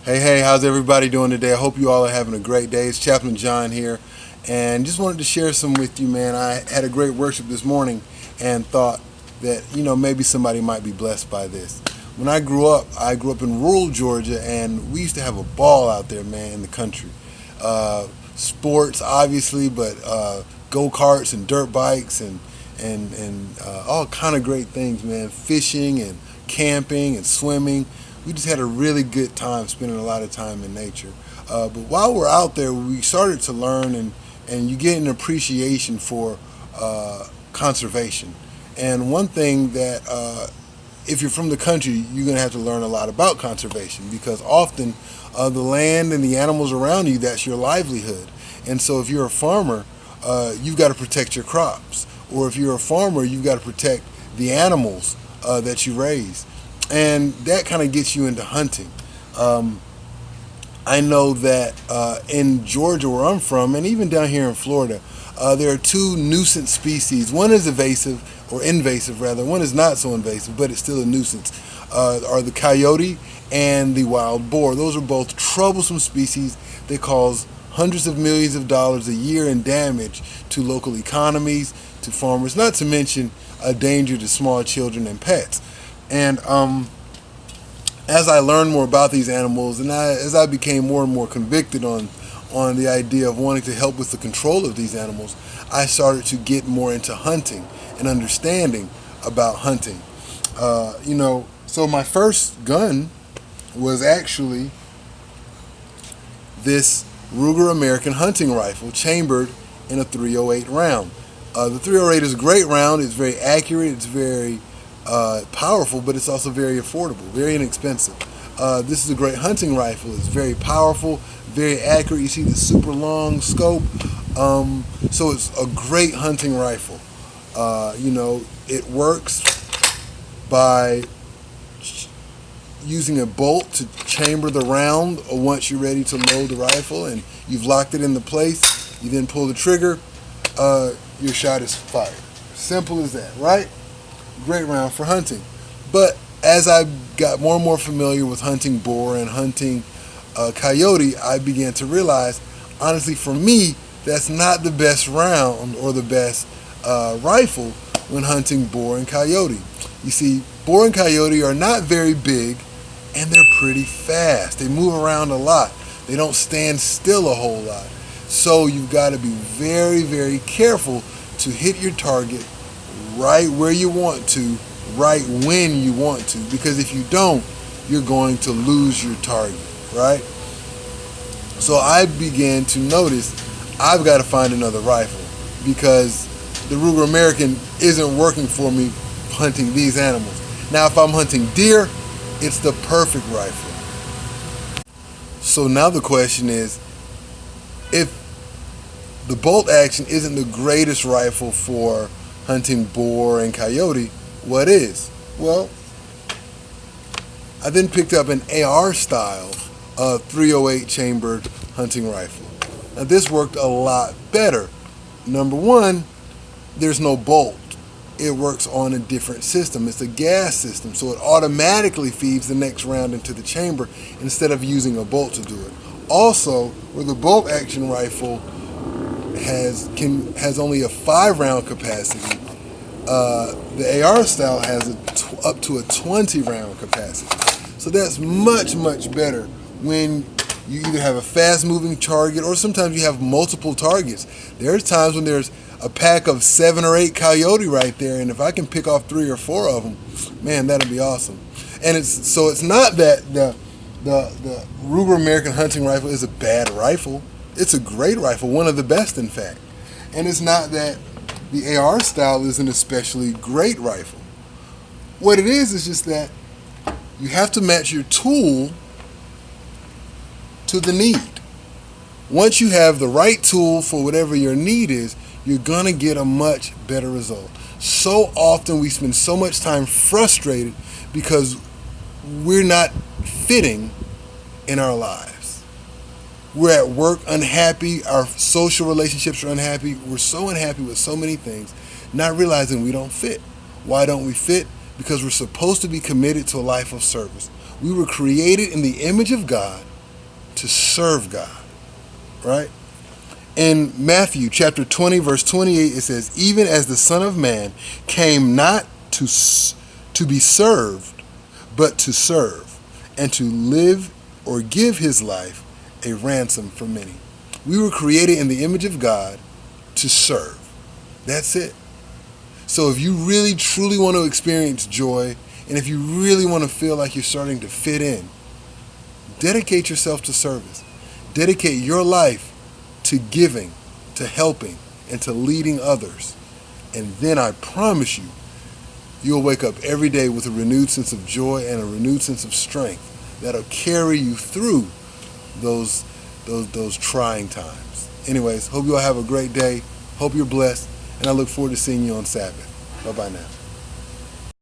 Hey, how's everybody doing today? I hope you all are having a great day. It's Chaplain John here, and just wanted to share some with you, man. I had a great worship this morning and thought that, maybe somebody might be blessed by this. When I grew up in rural Georgia, and we used to have a ball out there, man, in the country. Sports, obviously, but go-karts and dirt bikes and all kind of great things, man. Fishing and camping and swimming. We just had a really good time spending a lot of time in nature. But while we're out there, we started to learn and you get an appreciation for conservation. And one thing that, if you're from the country, you're going to have to learn a lot about conservation because often the land and the animals around you, that's your livelihood. And so if you're a farmer, you've got to protect your crops. Or if you're a farmer, you've got to protect the animals that you raise. And that kind of gets you into hunting. I know that in Georgia, where I'm from, and even down here in Florida, there are two nuisance species. One is invasive rather. One is not so invasive, but it's still a nuisance. Are the coyote and the wild boar. Those are both troublesome species. They cause hundreds of millions of dollars a year in damage to local economies, to farmers, not to mention a danger to small children and pets. And as I learned more about these animals, and as I became more and more convicted on the idea of wanting to help with the control of these animals, I started to get more into hunting and understanding about hunting. So my first gun was actually this Ruger American hunting rifle chambered in a .308 round. The .308 is a great round. It's very accurate. It's very powerful, but it's also very affordable, very inexpensive. This is a great hunting rifle. It's very powerful, very accurate. You see the super long scope. So it's a great hunting rifle. It works by using a bolt to chamber the round once you're ready to load the rifle and you've locked it into place. You then pull the trigger. Your shot is fired. Simple as that, right? Great round for hunting. But as I got more and more familiar with hunting boar and hunting coyote, I began to realize, honestly, for me, that's not the best round or the best rifle when hunting boar and coyote. You see, boar and coyote are not very big, and they're pretty fast. They move around a lot. They don't stand still a whole lot. So you've got to be very, very careful to hit your target right where you want to, right when you want to, because if you don't, you're going to lose your target, right? So I began to notice I've got to find another rifle because the Ruger American isn't working for me hunting these animals. Now, if I'm hunting deer, it's the perfect rifle. So now the question is, if the bolt action isn't the greatest rifle for hunting boar and coyote, what is? Well, I then picked up an AR style .308 chambered hunting rifle. Now this worked a lot better. Number one, there's no bolt. It works on a different system. It's a gas system, so it automatically feeds the next round into the chamber instead of using a bolt to do it. Also, where the bolt action rifle has only a 5-round capacity, the AR style has up to a 20-round capacity. So that's much, much better when you either have a fast-moving target or sometimes you have multiple targets. There's times when there's a pack of 7 or 8 coyote right there, and if I can pick off 3 or 4 of them, man, that'll be awesome. And it's not that the Ruger American hunting rifle is a bad rifle. It's a great rifle, one of the best, in fact. And it's not that the AR style is an especially great rifle. What it is just that you have to match your tool to the need. Once you have the right tool for whatever your need is, you're going to get a much better result. So often we spend so much time frustrated because we're not fitting in our lives. We're at work unhappy, our social relationships are unhappy, we're so unhappy with so many things, not realizing we don't fit. Why don't we fit? Because we're supposed to be committed to a life of service. We were created in the image of God to serve God, right? In Matthew chapter 20, verse 28, it says, even as the Son of Man came not to be served, but to serve, and to live or give his life a ransom for many. We were created in the image of God to serve. That's it. So if you really, truly want to experience joy, and if you really want to feel like you're starting to fit in, dedicate yourself to service. Dedicate your life to giving, to helping, and to leading others. And then I promise you, you'll wake up every day with a renewed sense of joy and a renewed sense of strength that'll carry you through those trying times. Anyways, hope you all have a great day. Hope you're blessed. And I look forward to seeing you on Sabbath. Bye-bye now.